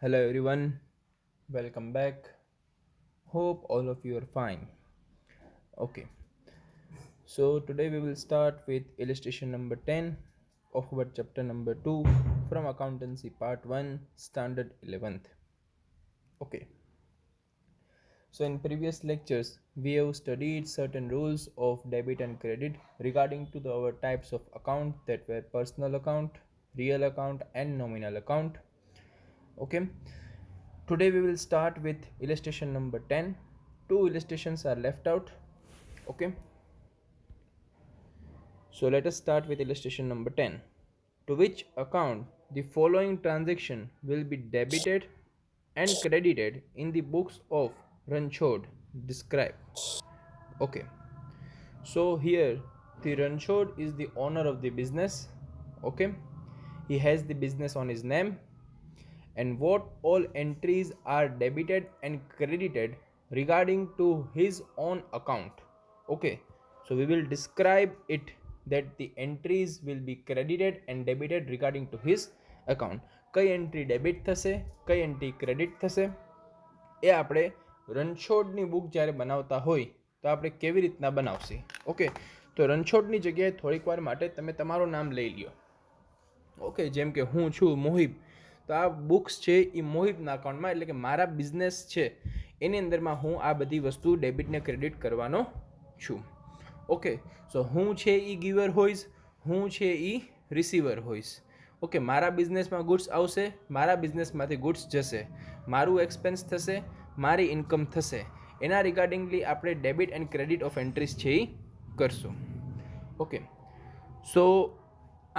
Hello everyone, welcome back. Hope all of you are fine. Okay, so today we will start with illustration number 10 of our chapter number 2 from Accountancy Part 1, Standard 11th. Okay, so in previous lectures we have studied certain rules of debit and credit regarding to our types of account that were personal account, real account and nominal account. Okay, today we will start with illustration number 10. Two illustrations are left out. Okay, so let us start with illustration number 10. To which account the following transaction will be debited and credited in the books of Ranchod? Describe. Okay, so here the Ranchod is the owner of the business. Okay, he has the business on his name, and what all entries are debited and credited regarding to his own account. Okay, so we will describe it that the entries will be credited and debited regarding to his account. કઈ entry debit થશે, કઈ entry credit થશે, એ આપણે રણછોડની book જ્યારે બનાવતા હોય તો આપણે કેવી રીતના બનાવશે. ઓકે, તો રણછોડની જગ્યાએ થોડીક વાર માટે તમે તમારું નામ લઈ લ્યો. ઓકે, જેમ કે હું છું મોહિબ, તો આ બુક્સ છે એ મોહિબના અકાઉન્ટમાં, એટલે કે મારા બિઝનેસ છે એની અંદરમાં હું આ બધી વસ્તુ ડેબિટ ને ક્રેડિટ કરવાનો છું. ઓકે, સો હું છે એ ગીવર હોઈશ, હું છે એ રિસીવર હોઈશ. ઓકે, મારા બિઝનેસમાં ગુડ્સ આવશે, મારા બિઝનેસમાંથી ગુડ્સ જશે, મારું એક્સપેન્સ થશે, મારી ઇન્કમ થશે. એના રિગાર્ડિંગલી આપણે debit and credit of entries છે એ કરશું. ઓકે, સો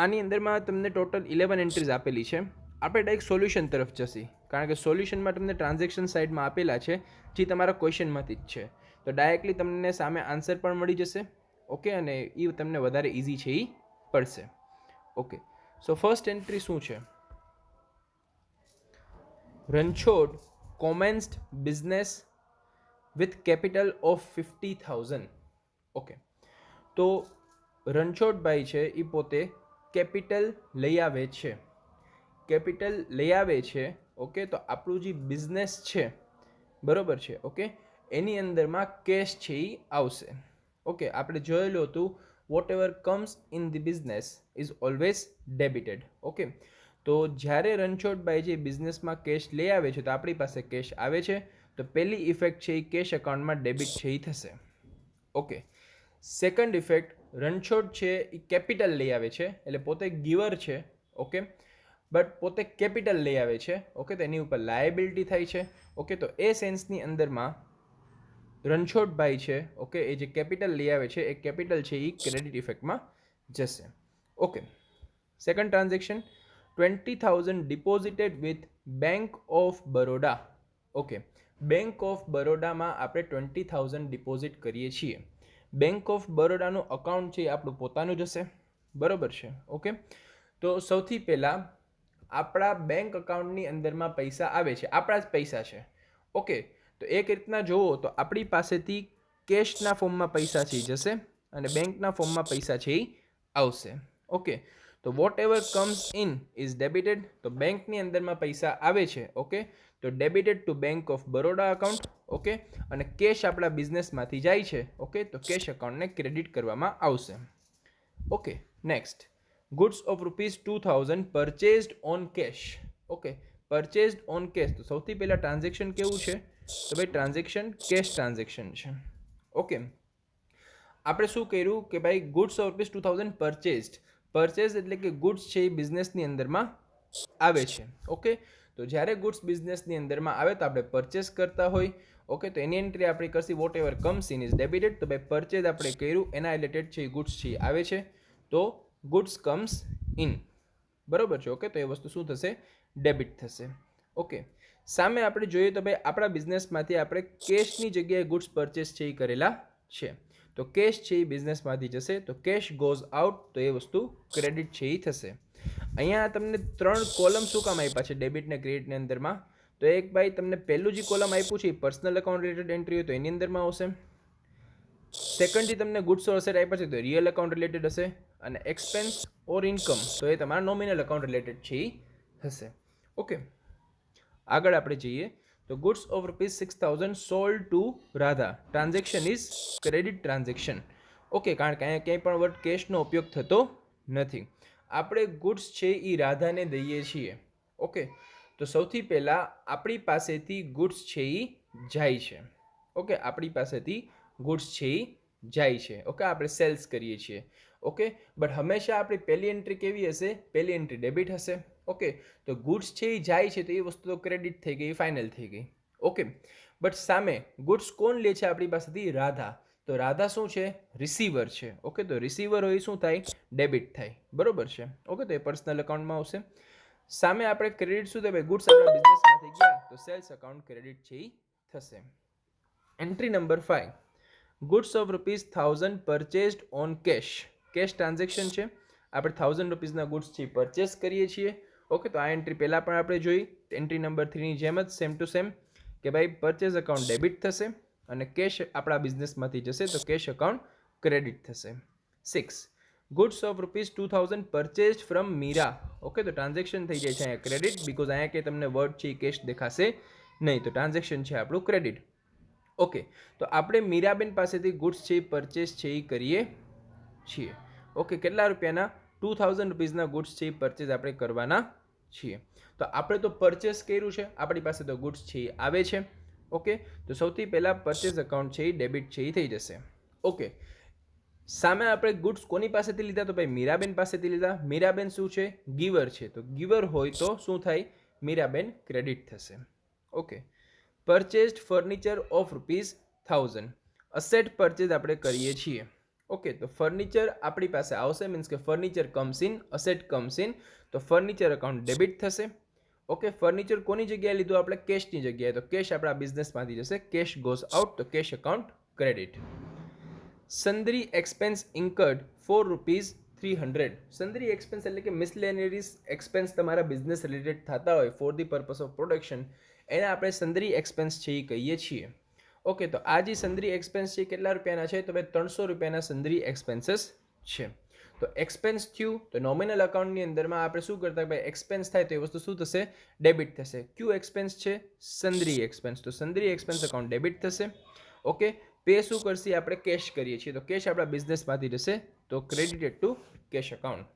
આની અંદરમાં તમને ટોટલ 11 એન્ટ્રીઝ આપેલી છે. આપણે ડાયરેક્ટ સોલ્યુશન તરફ જશી, કારણ કે સોલ્યુશનમાં તમને ટ્રાન્ઝેક્શન સાઇડમાં આપેલા છે જે તમારા ક્વેશ્ચનમાંથી જ છે. તો ડાયરેક્ટલી તમને સામે આન્સર પણ મળી જશે. ઓકે, અને એ તમને વધારે ઇઝી છે એ પડશે. ઓકે, સો ફર્સ્ટ એન્ટ્રી શું છે? Ranchhod commenced business with capital of 50,000. Okay, તો રણછોડભાઈ છે એ પોતે કેપિટલ લઈ આવે છે. કેપિટલ લઈ આવે છે. ઓકે, તો આપણું જે બિઝનેસ છે, બરોબર છે. ઓકે, એની અંદરમાં કેશ છે એ આવશે. ઓકે, આપણે જોયેલું હતું whatever comes in the business is always debited. Okay, તો જ્યારે રણછોડભાઈ જે બિઝનેસમાં કેશ લઈ આવે છે તો આપણી પાસે કેશ આવે છે, તો પહેલી ઇફેક્ટ છે એ કેશ એકાઉન્ટમાં ડેબિટ છે એ થશે. ઓકે, સેકન્ડ ઇફેક્ટ, રણછોડ છે એ કેપિટલ લઈ આવે છે, એટલે પોતે ગીવર છે. ઓકે, બટ પોતે કેપિટલ લઈ આવે છે. ઓકે, તો એની ઉપર લાયબિલિટી થાય છે. ઓકે, તો એ સેન્સની અંદરમાં રણછોડભાઈ છે, ઓકે, એ જે કેપિટલ લઈ આવે છે એ કેપિટલ છે એ ક્રેડિટ ઇફેક્ટમાં જશે. Okay, second transaction, 20,000 deposited with bank of Baroda. Okay, bank of બરોડામાં આપણે 20,000 ડિપોઝિટ કરીએ છીએ. બેંક ઓફ બરોડાનું અકાઉન્ટ છે એ આપણું પોતાનું જ હશે, બરોબર છે. ઓકે, તો સૌથી પહેલાં આપણા બેંક અકાઉન્ટની અંદરમાં પૈસા આવે છે, આપણા જ પૈસા છે. ઓકે, તો એક રીતના જુઓ તો આપણી પાસેથી કેશના ફોર્મમાં પૈસા છે જશે અને બેંકના ફોર્મમાં પૈસા છે એ આવશે. ઓકે, તો whatever comes in is debited, તો બેંકની અંદરમાં પૈસા આવે છે. ઓકે, તો debited to bank of Baroda account. Okay, અને કેશ આપણા બિઝનેસમાંથી જાય છે. ઓકે, તો કેશ અકાઉન્ટને ક્રેડિટ કરવામાં આવશે. Okay, next, goods of ₹2,000 purchased on cash. Okay, purchased on cash, તો સૌથી પહેલાં ટ્રાન્ઝેક્શન કેવું છે? તો ભાઈ ટ્રાન્ઝેક્શન કેશ ટ્રાન્ઝેક્શન છે. ઓકે, આપણે શું કર્યું કે ભાઈ ગુડ્સ ઓફ ₹2,000 પરચેઝડ, પરચેઝ એટલે કે ગુડ્સ છે એ બિઝનેસની અંદરમાં આવે છે. ઓકે, તો જ્યારે ગુડ્સ બિઝનેસની અંદરમાં આવે તો આપણે પરચેસ કરતા હોય. ઓકે, તો એની એન્ટ્રી આપણે કરશી whatever comes in is debited. તો ભાઈ પરચેઝ આપણે કર્યું, એના રિલેટેડ છે એ ગુડ્સ છે એ આવે છે, તો ગુડ્સ કમ્સ ઇન, બરોબર છે. ઓકે, તો એ વસ્તુ શું થશે? ડેબિટ થશે. ઓકે, સામે આપણે જોઈએ તો ભાઈ આપણા બિઝનેસમાંથી આપણે કેશની જગ્યાએ ગુડ્સ પરચેસ છે એ કરેલા છે, તો કેશ છે એ બિઝનેસમાંથી જશે, તો કેશ ગોઝ આઉટ, તો એ વસ્તુ ક્રેડિટ છે એ થશે. અહીંયા તમને 3 કોલમ શું કામ આપ્યા છે ડેબિટ ને ક્રેડિટની અંદરમાં? તો એક ભાઈ તમને પહેલું જે કોલમ આપ્યું છે એ પર્સનલ અકાઉન્ટ રિલેટેડ એન્ટ્રી હોય તો એની અંદરમાં આવશે. સેકન્ડ જે તમને ગુડ્સ ઓર એસેટ આપ્યા છે તો રિયલ અકાઉન્ટ રિલેટેડ હશે, અને એક્સપેન્સ ઓર ઇન્કમ તો એ તમારા નોમિનલ અકાઉન્ટ રિલેટેડ છે એ હશે. ઓકે, આગળ આપણે જઈએ તો goods of ₹6,000 sold to Radha. Transaction is credit transaction. Okay, કારણ કે અહીંયા ક્યાંય પણ વર્ડ કેશનો ઉપયોગ થતો નથી. આપણે ગુડ્સ છે એ રાધાને દઈએ છીએ. ઓકે, તો સૌથી પહેલાં આપણી પાસેથી ગુડ્સ છે એ જાય છે. ઓકે, આપણી પાસેથી ગુડ્સ છે એ જાય છે. ઓકે, આપણે સેલ્સ કરીએ છીએ. ઓકે, બટ હંમેશા આપણી પહેલી એન્ટ્રી કેવી હશે? પહેલી એન્ટ્રી ડેબિટ હશે. ઓકે, તો ગુડ્સ છે એ જાય છે તો એ વસ્તુ તો ક્રેડિટ થઈ ગઈ, ફાઇનલ થઈ ગઈ. ઓકે, બટ સામે ગુડ્સ કોણ લે છે આપણી પાસેથી? રાધા. તો રાધા શું છે? રિસીવર છે. ઓકે, તો રિસીવર હોય શું થાય? ડેબિટ થાય. બરોબર છે. ઓકે, તો એ પર્સનલ અકાઉન્ટમાં આવશે. સામે આપણે ક્રેડિટ શું થાય? ગુડ્સ આપણા બિઝનેસમાંથી ગયા તો સેલ્સ અકાઉન્ટ ક્રેડિટ છે એ થશે. Entry number 5, goods of ₹1,000 purchased on cash. Cash transaction છે. આપણે ₹1,000 ગુડ્સ છે પરચેસ કરીએ છીએ. ઓકે, તો આ એન્ટ્રી પહેલાં પણ આપણે જોઈ. એન્ટ્રી નંબર 3ની જેમ જ સેમ ટુ સેમ કે ભાઈ પરચેસ અકાઉન્ટ ડેબિટ થશે અને કેશ આપણા બિઝનેસમાંથી જશે તો કેશ અકાઉન્ટ ક્રેડિટ થશે. 6, goods of ₹2,000 purchased from Meera. Okay, તો ટ્રાન્ઝેક્શન થઈ જાય છે અહીંયા ક્રેડિટ, બિકોઝ અહીંયા કે તમને વર્ડ છે કેશ દેખાશે નહીં, તો ટ્રાન્ઝેક્શન છે આપણું ક્રેડિટ. ઓકે, તો આપણે મીરાબેન પાસેથી ગુડ્સ છે પરચેસ છે એ કરીએ છીએ. ઓકે, કેટલા રૂપિયાના? ₹2,000 ગુડ્સ છે એ પરચેસ આપણે કરવાના છીએ. તો આપણે તો પરચેસ કર્યું છે, આપણી પાસે તો ગુડ્સ છે એ આવે છે. ઓકે, તો સૌથી પહેલાં પરચેસ અકાઉન્ટ છે એ ડેબિટ છે એ થઈ જશે. ઓકે, સામે આપણે ગુડ્સ કોની પાસેથી લીધા? તો ભાઈ મીરાબેન પાસેથી લીધા. મીરાબેન શું છે? ગીવર છે. તો ગીવર હોય તો શું થાય? મીરાબેન ક્રેડિટ થશે. Okay, purchased furniture of ₹1,000. Asset purchase આપણે કરીએ છીએ. ઓકે, તો ફર્નિચર આપણી પાસે આવશે, મીન્સ કે furniture comes in, asset comes in, તો ફર્નિચર અકાઉન્ટ ડેબિટ થશે. ઓકે, ફર્નિચર કોની જગ્યાએ લીધું? આપણે કેશની જગ્યાએ, તો કેશ આપણા બિઝનેસમાંથી જશે. કેશ ગોઝ આઉટ, તો cash account credit. Sundry expense incurred for ₹300. Sundry expense એટલે કે મિસલેનરીઝ એક્સપેન્સ તમારા બિઝનેસ રિલેટેડ થતા હોય for the purpose of production, એને આપણે સન્ડ્રી એક્સપેન્સ છે એ કહીએ છીએ. ઓકે, તો આ જે સન્ડ્રી એક્સપેન્સ છે કેટલા રૂપિયાના છે? તો ભાઈ ₹300 સન્ડ્રી એક્સપેન્સીસ છે. તો એક્સપેન્સ થયું તો નોમિનલ અકાઉન્ટની અંદરમાં આપણે શું કરતા? ભાઈ એક્સપેન્સ થાય તો એ વસ્તુ શું થશે? ડેબિટ થશે. ક્યુ એક્સપેન્સ છે? સન્ડ્રી એક્સપેન્સ. તો સન્ડ્રી એક્સપેન્સ અકાઉન્ટ ડેબિટ થશે. ઓકે, પે શું કરશે? આપણે કેશ કરીએ છીએ, તો કેશ આપણા બિઝનેસમાંથી જશે તો credited to cash account.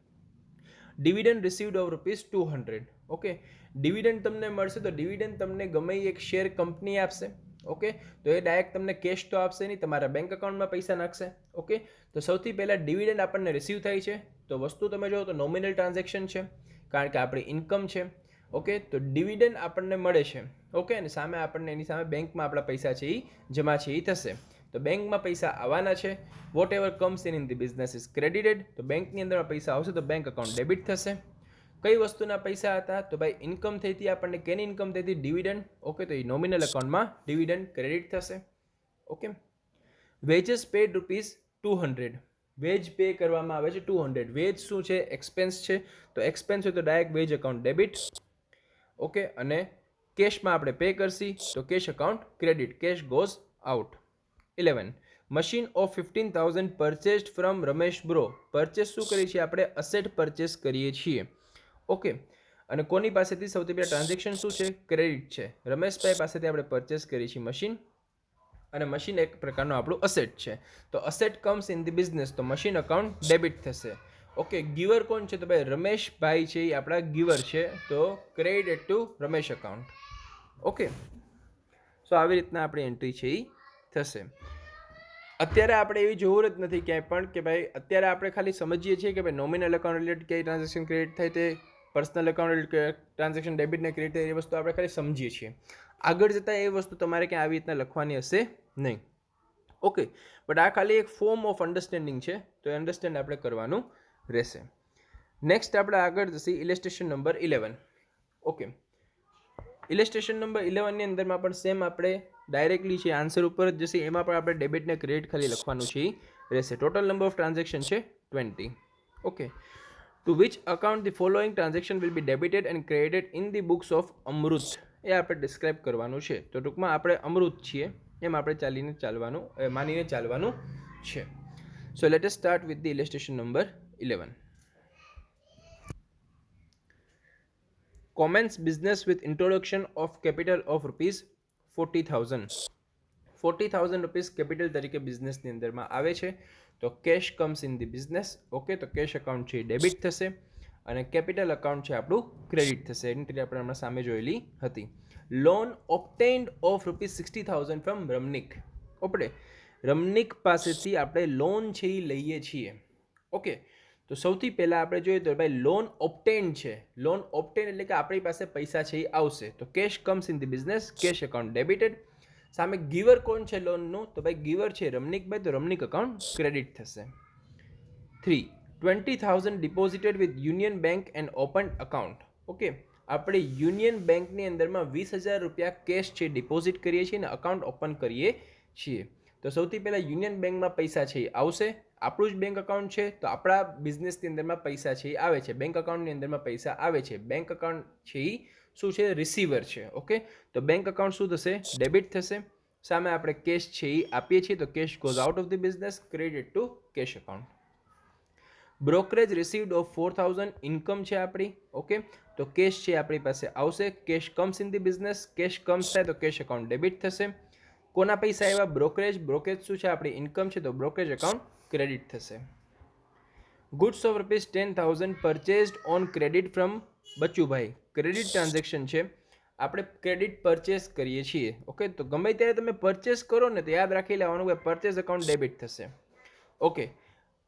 Dividend received of ₹200. Okay, dividend તમને મળશે તો ડિવિડન્ડ તમને ગમે એક શેર કંપની આપશે. ઓકે, તો એ ડાયરેક્ટ તમને કેશ તો આપશે નહીં, તમારા બેંક અકાઉન્ટમાં પૈસા નાખશે. ઓકે, તો સૌથી પહેલાં ડિવિડન્ડ આપણને રિસીવ થાય છે તો વસ્તુ તમે જો તો નોમિનલ ટ્રાન્ઝેક્શન છે, કારણ કે આપણી ઇન્કમ છે. ઓકે, તો ડિવિડન્ડ આપણને મળે છે. ઓકે, અને સામે આપણને એની સામે બેંકમાં આપણા પૈસા છે એ જમા છે એ થશે. તો બેંકમાં પૈસા આવવાના છે. Whatever comes in the business is credited. તો બેંકની અંદર પૈસા આવશે તો બેંક અકાઉન્ટ ડેબિટ થશે. કઈ વસ્તુના પૈસા હતા? તો ભાઈ ઇન્કમ થઈ હતી આપણને. કેની ઇન્કમ થઈ હતી? ડિવિડન્ડ. ઓકે, તો એ નોમિનલ અકાઉન્ટમાં ડિવિડન્ડ ક્રેડિટ થશે. Okay, wages paid ₹200. Wage pay કરવામાં આવે છે 200. વેજ શું છે? એક્સપેન્સ છે. તો એક્સપેન્સ હોય તો direct wage account debit. Okay, અને કેશમાં આપણે પે કરશી તો cash account credit. Cash goes out. 11, machine of 15,000 purchased from Ramesh bro. Purchase શું કરીએ છીએ? આપણે અસેટ પરચેસ કરીએ છીએ. ઓકે, અને કોની પાસેથી? સૌથી પહેલાં ટ્રાન્ઝેક્શન શું છે? ક્રેડિટ છે. રમેશભાઈ પાસેથી આપણે પરચેસ કરીએ છીએ મશીન, અને મશીન એક પ્રકારનું આપણું અસેટ છે. તો asset comes in the business, તો મશીન અકાઉન્ટ ડેબિટ થશે. ઓકે, ગીવર કોણ છે? તો ભાઈ રમેશભાઈ છે એ આપણા ગીવર છે, તો credit to Ramesh account. Okay, so આવી રીતના આપણી એન્ટ્રી છે એ થશે. અત્યારે આપણે એવી જરૂર જ નથી ક્યાંય પણ કે ભાઈ અત્યારે આપણે ખાલી સમજીએ છીએ કે ભાઈ નોમિનલ અકાઉન્ટ રિલેટેડ કઈ ટ્રાન્ઝેક્શન ક્રેડિટ થાય તે, પર્સનલ અકાઉન્ટ રિલેટેડ ટ્રાન્ઝેક્શન ડેબિટને ક્રેડિટ થાય એ વસ્તુ આપણે ખાલી સમજીએ છીએ. આગળ જતાં એ વસ્તુ તમારે ક્યાં આવી રીતના લખવાની હશે નહીં. ઓકે, બટ આ ખાલી એક ફોર્મ ઓફ અન્ડરસ્ટેન્ડિંગ છે, તો એ અન્ડરસ્ટેન્ડ આપણે કરવાનું રહેશે. નેક્સ્ટ આપણે આગળ જશે ઇલેસ્ટ્રેશન નંબર 11. ઓકે, ઇલેસ્ટ્રેશન નંબર 11ની અંદરમાં પણ સેમ આપણે ડાયરેક્ટલી છે આન્સર ઉપર જ જશે. એમાં પણ આપણે ડેબિટને ક્રેડિટ ખાલી લખવાનું છે રહેશે. ટોટલ નંબર ઓફ ટ્રાન્ઝેક્શન છે 20. Okay, to which account the following transaction will be debited and credited in the books of Amrit. એ આપણે ડિસ્ક્રાઇબ કરવાનું છે. તો ટૂંકમાં આપણે અમૃત છીએ એમ આપણે માનીને ચાલવાનું છે. So let us start with the illustration number 11. Commence business with introduction of capital of ₹40,000. 40,000 rupees capital તરીકે બિઝનેસની અંદરમાં આવે છે. તો cash comes in the business. Okay, તો કેશ એકાઉન્ટ છે ડેબિટ થશે અને કેપિટલ એકાઉન્ટ છે આપણું ક્રેડિટ થશે. એન્ટ્રી આપણે હમણાં સામે જોયેલી હતી. Loan obtained of ₹60,000 from Ramnik. ઓપડે રમનિક પાસેથી આપણે લોન છે એ લઈએ છીએ. ઓકે, તો સૌથી પહેલાં આપણે જોઈએ તો ભાઈ લોન ઓબ્ટેન્ડ છે. લોન ઓબ્ટેન્ડ એટલે કે આપણી પાસે પૈસા છે એ આવશે. તો cash comes in the business, cash account debited. સામે ગીવર કોણ છે લોનનું? તો ભાઈ ગીવર છે રમનિકભાઈ, તો રમનિક એકાઉન્ટ ક્રેડિટ થશે. 3. 20,000 deposited with union bank and open account. Okay, આપણે યુનિયન બેંકની અંદરમાં 20,000 રૂપિયા કેશ છે ડિપોઝિટ કરીએ છીએ અને અકાઉન્ટ ઓપન કરીએ છીએ. તો સૌથી પહેલાં યુનિયન બેંકમાં પૈસા છે એ આવશે. આપણું જ બેંક અકાઉન્ટ છે તો આપણા બિઝનેસની અંદરમાં પૈસા છે એ આવે છે. બેંક અકાઉન્ટની અંદરમાં પૈસા આવે છે. બેંક અકાઉન્ટ છે એ શું છે? રિસીવર છે. ઓકે, તો બેંક અકાઉન્ટ શું થશે? ડેબિટ થશે. સામે આપણે કેશ છે એ આપીએ છીએ તો cash goes out of the business, credit to cash account. Brokerage received of 4,000 income છે આપણી. ઓકે, તો કેશ છે આપણી પાસે આવશે. Cash comes in the business, cash comes થાય તો કેશ એકાઉન્ટ ડેબિટ થશે. કોના પૈસા આવ્યા? બ્રોકરેજ. બ્રોકરેજ શું છે? આપણી ઇન્કમ છે તો બ્રોકરેજ એકાઉન્ટ ક્રેડિટ થશે. Goods of ₹10,000 purchased on credit from Bachubhai. Credit transaction છે, આપણે ક્રેડિટ પરચેસ કરીએ છીએ. ઓકે, તો ગમે ત્યારે તમે પરચેસ કરો ને તો યાદ રાખી લેવાનું કે પરચેસ એકાઉન્ટ ડેબિટ થશે. ઓકે,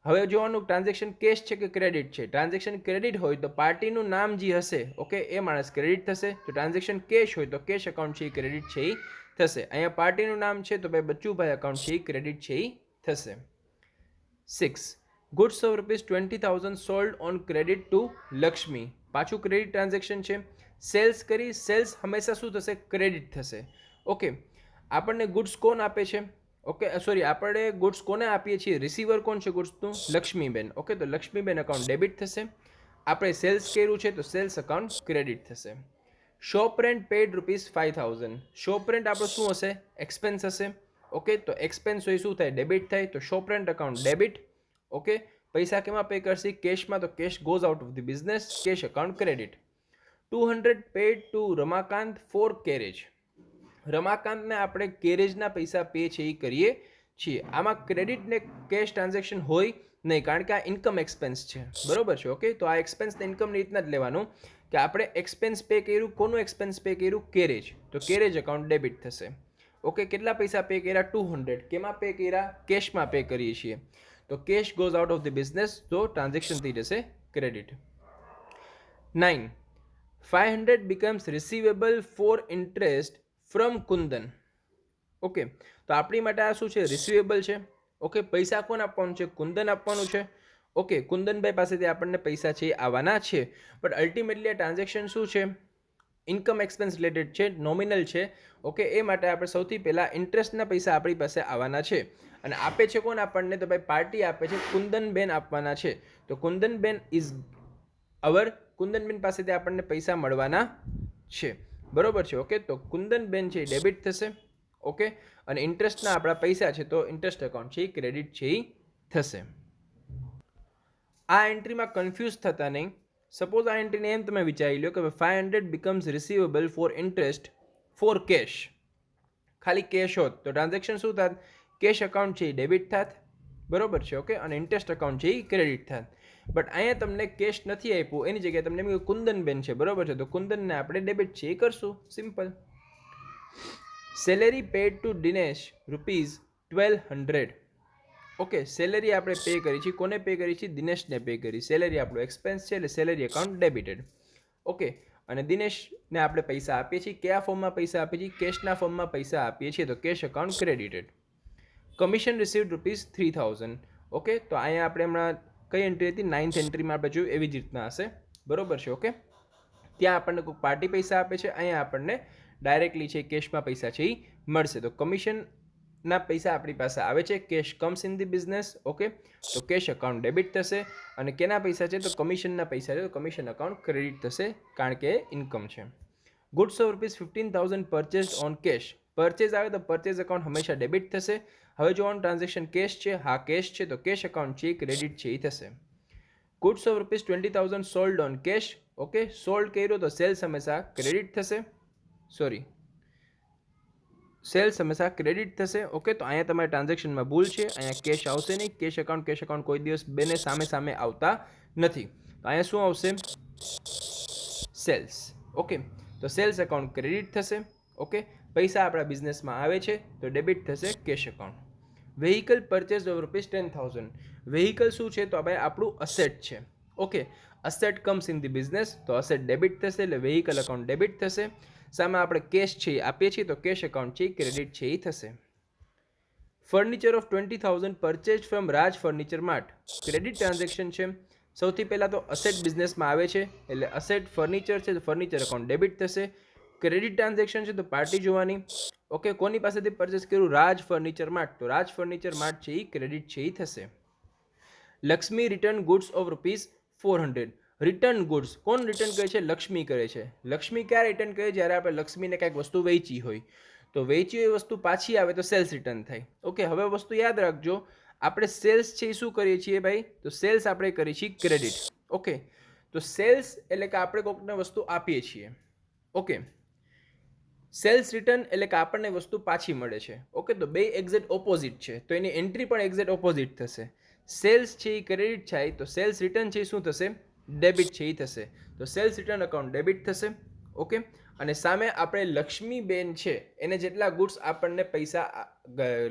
હવે જોવાનું ટ્રાન્ઝેક્શન કેશ છે કે ક્રેડિટ છે. ટ્રાન્ઝેક્શન ક્રેડિટ હોય તો પાર્ટીનું નામ જે હશે, ઓકે, એ માણસ ક્રેડિટ થશે. તો ટ્રાન્ઝેક્શન કેશ હોય તો કેશ એકાઉન્ટ છે એ ક્રેડિટ છે એ થશે. અહીંયા પાર્ટીનું નામ છે તો ભાઈ બચ્ચુભાઈ એકાઉન્ટ છે એ ક્રેડિટ છે એ થશે. 6. Goods of ₹20,000 sold on credit two Lakshmi. પાછું ક્રેડિટ ટ્રાન્ઝેક્શન છે. સેલ્સ કરી, સેલ્સ હંમેશા શું થશે? ક્રેડિટ થશે. ઓકે, આપણને ગુડ્સ કોણ આપે છે? ઓકે, સોરી, આપણે ગુડ્સ કોને આપીએ છીએ? રિસીવર કોણ છે ગુડ્સનું? લક્ષ્મીબેન. ઓકે, તો લક્ષ્મીબેન એકાઉન્ટ ડેબિટ થશે. આપણે સેલ્સ કર્યું છે તો સેલ્સ એકાઉન્ટ ક્રેડિટ થશે. Shop rent paid ₹5,000. Shop rent આપણો શું હશે? એક્સપેન્સ હશે. ઓકે, તો એક્સપેન્સ હોય શું થાય? ડેબિટ થાય. તો shop rent account debit. Okay, પૈસા કેમાં પે કરશે? કેશમાં. તો cash goes out of the business, cash account credit. 200 paid to Ramakant for carriage. રમાકાંતને આપણે કેરેજના પૈસા પે છે એ કરીએ છીએ. આમાં ક્રેડિટ ને કેશ ટ્રાન્ઝેક્શન હોય નહીં, કારણ કે આ ઇન્કમ એક્સપેન્સ છે. બરોબર છે. ઓકે, તો આ એક્સપેન્સને ઇન્કમની રીતના જ લેવાનું કે આપણે એક્સપેન્સ પે કર્યું. કોનું એક્સપેન્સ પે કર્યું? કેરેજ. તો કેરેજ એકાઉન્ટ ડેબિટ થશે. ઓકે, કેટલા પૈસા પે કર્યા? 200. કેમાં પે કર્યા? કેશમાં પે કરીએ છીએ. તો cash goes out of the business, તો ટ્રાન્ઝેક્શન થઈ જશે credit. 9. 500 becomes receivable for interest from Kundan. Okay, તો આપણી માટે આ શું છે? રિસીવેબલ છે. ઓકે, પૈસા કોણ આપવાનું છે? કુંદન આપવાનું છે. ઓકે, કુંદનભાઈ પાસેથી આપણને પૈસા છે આવવાના છે. બટ અલ્ટિમેટલી આ ટ્રાન્ઝેક્શન શું છે? ઇન્કમ એક્સપેન્સ રિલેટેડ છે, નોમિનલ છે. ઓકે, એ માટે આપણે સૌથી પહેલાં ઇન્ટરેસ્ટના પૈસા આપણી પાસે આવવાના છે. અને આપે છે કોણ આપણને? તો ભાઈ પાર્ટી આપે છે, કુંદનબેન આપવાના છે. તો કુંદનબેન ઇઝ અવર, કુંદનબેન પાસેથી આપણને પૈસા મળવાના છે. બરોબર છે. ઓકે, તો કુંદનબેન છે એ ડેબિટ થશે. ઓકે, અને ઇન્ટરેસ્ટના આપણા પૈસા છે તો ઇન્ટરેસ્ટ એકાઉન્ટ છે એ ક્રેડિટ છે એ થશે. આ એન્ટ્રીમાં કન્ફ્યુઝ થતા નહીં. સપોઝ આ એન્ટ્રીને એમ તમે વિચારી લો કે 500 becomes receivable for interest for cash. ખાલી કેશ હોત તો ટ્રાન્ઝેક્શન શું થાત? કેશ એકાઉન્ટ છે એ ડેબિટ થાત. બરોબર છે. ઓકે, અને ઇન્ટરેસ્ટ એકાઉન્ટ છે એ ક્રેડિટ થાત. બટ અહીંયા તમને કેશ નથી આપ્યું, એની જગ્યાએ તમને એમ કુંદનબેન છે. બરોબર છે, તો કુંદનને આપણે ડેબિટ છે એ કરશું. Simple. Salary paid to Dinesh ₹1,200. Okay, salary આપણે પે કરી છે. કોને પે કરી છે? દિનેશને પે કરી. સેલેરી આપણો એક્સપેન્સ છે એટલે સેલેરી એકાઉન્ટ ડેબિટેડ. ઓકે, અને દિનેશને આપણે પૈસા આપીએ છીએ. કયા ફોર્મમાં પૈસા આપીએ છીએ? કેશના ફોર્મમાં પૈસા આપીએ છીએ, તો cash account credited. Commission received ₹3,000. Okay, તો અહીંયા આપણે હમણાં કઈ એન્ટ્રી હતી? 9th એન્ટ્રીમાં આપણે જોયું એવી જ રીતના હશે. બરોબર છે. ઓકે, ત્યાં આપણને કોઈ પાર્ટી પૈસા આપે છે, અહીંયા આપણને ડાયરેક્ટલી છે કેશમાં પૈસા છે એ મળશે. તો કમિશનના પૈસા આપણી પાસે આવે છે. Cash comes in the business. Okay, તો કેશ એકાઉન્ટ ડેબિટ થશે. અને કેના પૈસા છે? તો કમિશનના પૈસા છે, તો કમિશન એકાઉન્ટ ક્રેડિટ થશે, કારણ કે ઇન્કમ છે. Goods of ₹15,000 purchased on cash. Purchase આવે તો પરચેઝ એકાઉન્ટ હંમેશા ડેબિટ થશે. હવે જોવાનું ટ્રાન્ઝેક્શન કેશ છે. હા, કેશ છે, તો કેશ એકાઉન્ટ છે ક્રેડિટ છે એ થશે. Goods of ₹20,000 sold on cash. Okay, sold કર્યો તો સેલ્સ હંમેશા ક્રેડિટ થશે, સોરી સેલ્સ હંમેશા ક્રેડિટ થશે. ઓકે, તો અહીંયા તમારે ટ્રાન્ઝેક્શનમાં ભૂલ છે, અહીંયા કેશ આવશે નહીં. કેશ એકાઉન્ટ કોઈ દિવસ બેને સામે સામે આવતા નથી. તો અહીંયા શું આવશે? સેલ્સ. ઓકે, તો સેલ્સ એકાઉન્ટ ક્રેડિટ થશે. ઓકે, પૈસા આપણા બિઝનેસમાં આવે છે તો ડેબિટ થશે cash account. Vehicle purchase of ₹10,000. Vehicle શું છે? તો ભાઈ આપણું અસેટ છે. Okay, asset comes in the business, તો અસેટ ડેબિટ થશે એટલે વેહિકલ એકાઉન્ટ ડેબિટ થશે. સામે આપણે કેશ છે એ આપીએ છીએ તો કેશ એકાઉન્ટ છે એ ક્રેડિટ છે એ થશે. Furniture of 20,000 purchase from Raj furniture Mart. Credit transaction છે. સૌથી પહેલાં તો અસેટ બિઝનેસમાં આવે છે એટલે અસેટ ફર્નિચર છે તો ફર્નિચર એકાઉન્ટ ડેબિટ થશે. ક્રેડિટ ટ્રાન્ઝેક્શન છે તો પાર્ટી જોવાની. ઓકે, કોની પાસેથી પરચેસ કર્યું? રાજ ફર્નિચર માર્ટ, તો રાજ ફર્નિચર માર્ટ છે એ ક્રેડિટ છે એ થશે. Lakshmi return goods of ₹400. Return goods કોણ રિટર્ન કરે છે? લક્ષ્મી કરે છે. લક્ષ્મી ક્યારે રિટર્ન કરે? જ્યારે આપણે લક્ષ્મીને કાંઈક વસ્તુ વેચી હોય, તો વેચી હોય વસ્તુ પાછી આવે તો સેલ્સ રિટર્ન થાય. ઓકે, હવે વસ્તુ યાદ રાખજો, આપણે સેલ્સ છે એ શું કરીએ છીએ ભાઈ? તો સેલ્સ આપણે કરીએ છીએ ક્રેડિટ. ઓકે, તો સેલ્સ એટલે કે આપણે કોઈકને વસ્તુ આપીએ છીએ. ઓકે, સેલ્સ રિટર્ન એટલે કે આપણને વસ્તુ પાછી મળે છે. ઓકે, તો બે એક્ઝેક્ટ ઓપોઝિટ છે તો એની એન્ટ્રી પણ એક્ઝેક્ટ ઓપોઝિટ થશે. સેલ્સ છે એ ક્રેડિટ થાય તો સેલ્સ રિટર્ન છે એ શું થશે? ડેબિટ છે એ થશે. તો સેલ્સ રિટર્ન એકાઉન્ટ ડેબિટ થશે. ઓકે, અને સામે આપણે લક્ષ્મીબેન છે એને જેટલા ગુડ્સ આપણને પૈસા,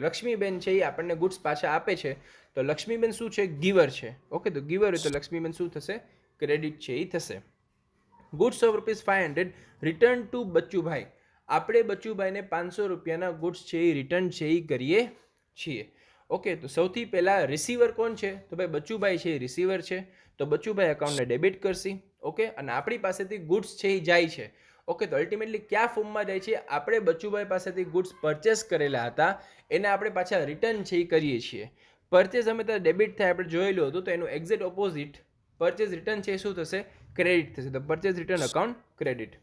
લક્ષ્મીબેન છે એ આપણને ગુડ્સ પાછા આપે છે તો લક્ષ્મીબેન શું છે? ગીવર છે. ઓકે, તો ગીવર હોય તો લક્ષ્મીબેન શું થશે? ક્રેડિટ છે એ થશે. Goods of ₹500 return to Bachchubhai. આપણે બચ્ચુભાઈને ₹500 ગુડ્સ છે એ રિટર્ન છે એ કરીએ છીએ. ઓકે, તો સૌથી પહેલાં રિસીવર કોણ છે? તો ભાઈ બચ્ચુભાઈ છે એ રિસીવર છે, તો બચ્ચુભાઈ એકાઉન્ટને ડેબિટ કરશે. ઓકે, અને આપણી પાસેથી ગુડ્સ છે એ જાય છે. ઓકે, તો અલ્ટિમેટલી કયા ફોર્મમાં જાય છે? આપણે બચ્ચુભાઈ પાસેથી ગુડ્સ પરચેસ કરેલા હતા એને આપણે પાછા રિટર્ન છે એ કરીએ છીએ. પરચેસ અમે ત્યાં ડેબિટ થાય આપણે જોયેલું હતું, તો એનું એક્ઝેક્ટ ઓપોઝિટ પરચેસ રિટર્ન છે એ શું થશે? ક્રેડિટ થશે. તો purchase return account credit.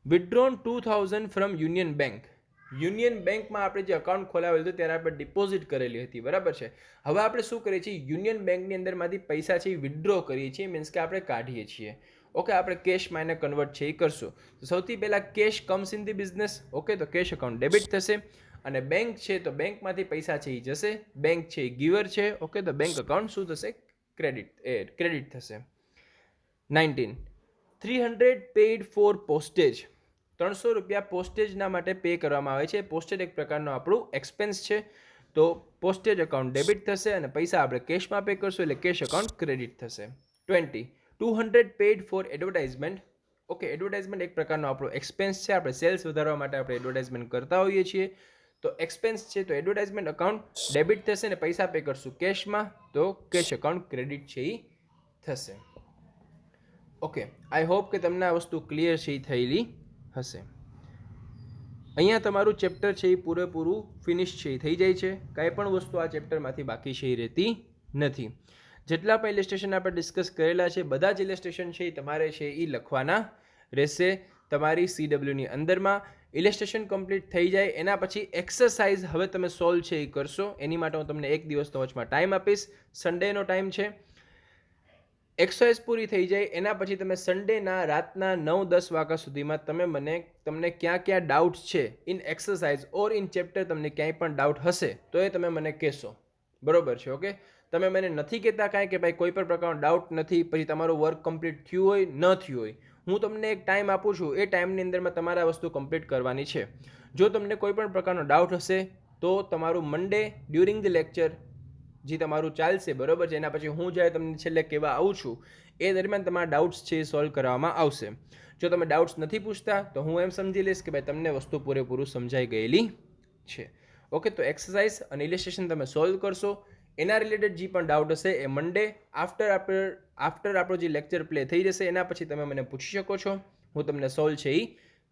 Withdrawn 2,000 from Union Bank. Union બેંકમાં આપણે જે અકાઉન્ટ ખોલાવેલું હતું ત્યારે આપણે ડિપોઝિટ કરેલી હતી, બરાબર છે. હવે આપણે શું કરીએ છીએ? યુનિયન બેંકની અંદરમાંથી પૈસા છે એ વિથડ્રો કરીએ છીએ, મીન્સ કે આપણે કાઢીએ છીએ. ઓકે, આપણે કેશમાં એને કન્વર્ટ છે એ કરશું. તો સૌથી પહેલાં cash comes in the business. Okay, તો કેશ એકાઉન્ટ ડેબિટ થશે. અને બેંક છે તો બેંકમાંથી પૈસા છે એ જશે. બેંક છે એ ગીવર છે. ઓકે, તો બેંક એકાઉન્ટ શું થશે? ક્રેડિટ થશે. 19. 300 પેઇડ ફોર પોસ્ટેજ. ₹300 પોસ્ટેજના માટે પે કરવામાં આવે છે. પોસ્ટેજ એક પ્રકારનો આપણું એક્સપેન્સ છે, તો પોસ્ટેજ એકાઉન્ટ ડેબિટ થશે અને પૈસા આપણે કેશમાં પે કરશું એટલે કેશ એકાઉન્ટ ક્રેડિટ થશે. 20. 200 paid for advertisement. Okay, advertisement એક પ્રકારનો આપણો એક્સપેન્સ છે. આપણે સેલ્સ વધારવા માટે આપણે એડવર્ટાઇઝમેન્ટ કરતા હોઈએ છીએ, તો એક્સપેન્સ છે તો એડવર્ટાઇઝમેન્ટ એકાઉન્ટ ડેબિટ થશે અને પૈસા પે કરશું કેશમાં, તો કેશ એકાઉન્ટ ક્રેડિટ છે એ થશે. ઓકે, આઈ હોપ કે તમને આ વસ્તુ ક્લિયર છે એ થયેલી હશે. અહીંયા તમારું ચેપ્ટર છે એ પૂરેપૂરું ફિનિશ છે એ થઈ જાય છે. કાંઈ પણ વસ્તુ આ ચેપ્ટરમાંથી બાકી છે એ રહેતી નથી. જેટલા પણ ઇલેસ્ટ્રેશન આપણે ડિસ્કસ કરેલા છે બધા જ ઇલેસ્ટ્રેશન છે એ તમારે છે એ લખવાના રહેશે તમારી CWની અંદરમાં. ઇલેસ્ટ્રેશન કમ્પ્લીટ થઈ જાય એના પછી એક્સરસાઇઝ હવે તમે સોલ્વ છે એ કરશો. એની માટે હું તમને એક દિવસનો વચમાં ટાઈમ આપીશ. સન્ડેનો ટાઈમ છે. એક્સરસાઇઝ પૂરી થઈ જાય એના પછી તમે સન્ડેના રાતના 9-10 વાગ્યા સુધીમાં તમને ક્યાં ક્યાં ડાઉટ્સ છે in exercise or in chapter, તમને ક્યાંય પણ ડાઉટ હશે તો એ તમે મને કહેશો, બરોબર છે. ઓકે, તમે મને નથી કહેતા કાંઈ કે ભાઈ કોઈ પણ પ્રકારનો ડાઉટ નથી, પછી તમારું વર્ક કમ્પ્લીટ થયું હોય ન થયું હોય, હું તમને એક ટાઈમ આપું છું. એ ટાઈમની અંદરમાં તમારે આ વસ્તુ કમ્પ્લીટ કરવાની છે. જો તમને કોઈ પણ પ્રકારનો ડાઉટ હશે તો તમારું મંડે ડ્યુરિંગ ધ લેક્ચર જે તમારું ચાલશે, બરોબર છે, એના પછી હું જ્યારે તમને છેલ્લે કહેવા આવું છું એ દરમિયાન તમારા ડાઉટ્સ છે એ સોલ્વ કરવામાં આવશે. જો તમે ડાઉટ્સ નથી પૂછતા તો હું એમ સમજી લઈશ કે ભાઈ તમને વસ્તુ પૂરેપૂરું સમજાઈ ગયેલી છે. ઓકે, તો એક્સરસાઇઝ અને ઇલિસ્ટ્રેશન તમે સોલ્વ કરશો. એના રિલેટેડ જે પણ ડાઉટ હશે એ મંડે આફ્ટર આપણો જે લેક્ચર પ્લે થઈ જશે એના પછી તમે મને પૂછી શકો છો. હું તમને સોલ્વ છે એ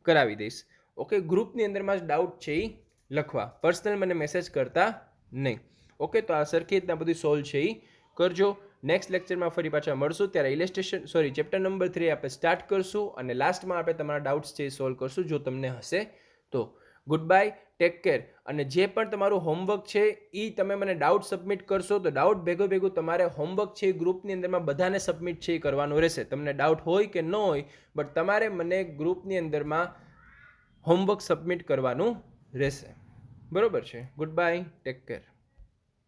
કરાવી દઈશ. ઓકે, ગ્રુપની અંદરમાં જ ડાઉટ છે એ લખવા, પર્સનલ મને મેસેજ કરતા નહીં. ઓકે, તો આ સરખી રીતના બધું સોલ્વ છે એ કરજો. નેક્સ્ટ લેક્ચરમાં ફરી પાછા મળશું ત્યારે ચેપ્ટર નંબર 3 આપણે સ્ટાર્ટ કરશું અને લાસ્ટમાં આપણે તમારા ડાઉટ્સ છે એ સોલ્વ કરશું જો તમને હશે તો. Good bye, take care. અને જે પણ તમારું હોમવર્ક છે એ તમે મને ડાઉટ સબમિટ કરશો તો ડાઉટ ભેગું તમારે હોમવર્ક છે એ ગ્રુપની અંદરમાં બધાને સબમિટ છે એ કરવાનું રહેશે. તમને ડાઉટ હોય કે ન હોય, બટ તમારે મને ગ્રુપની અંદરમાં હોમવર્ક સબમિટ કરવાનું રહેશે. બરોબર છે. Good bye, take care.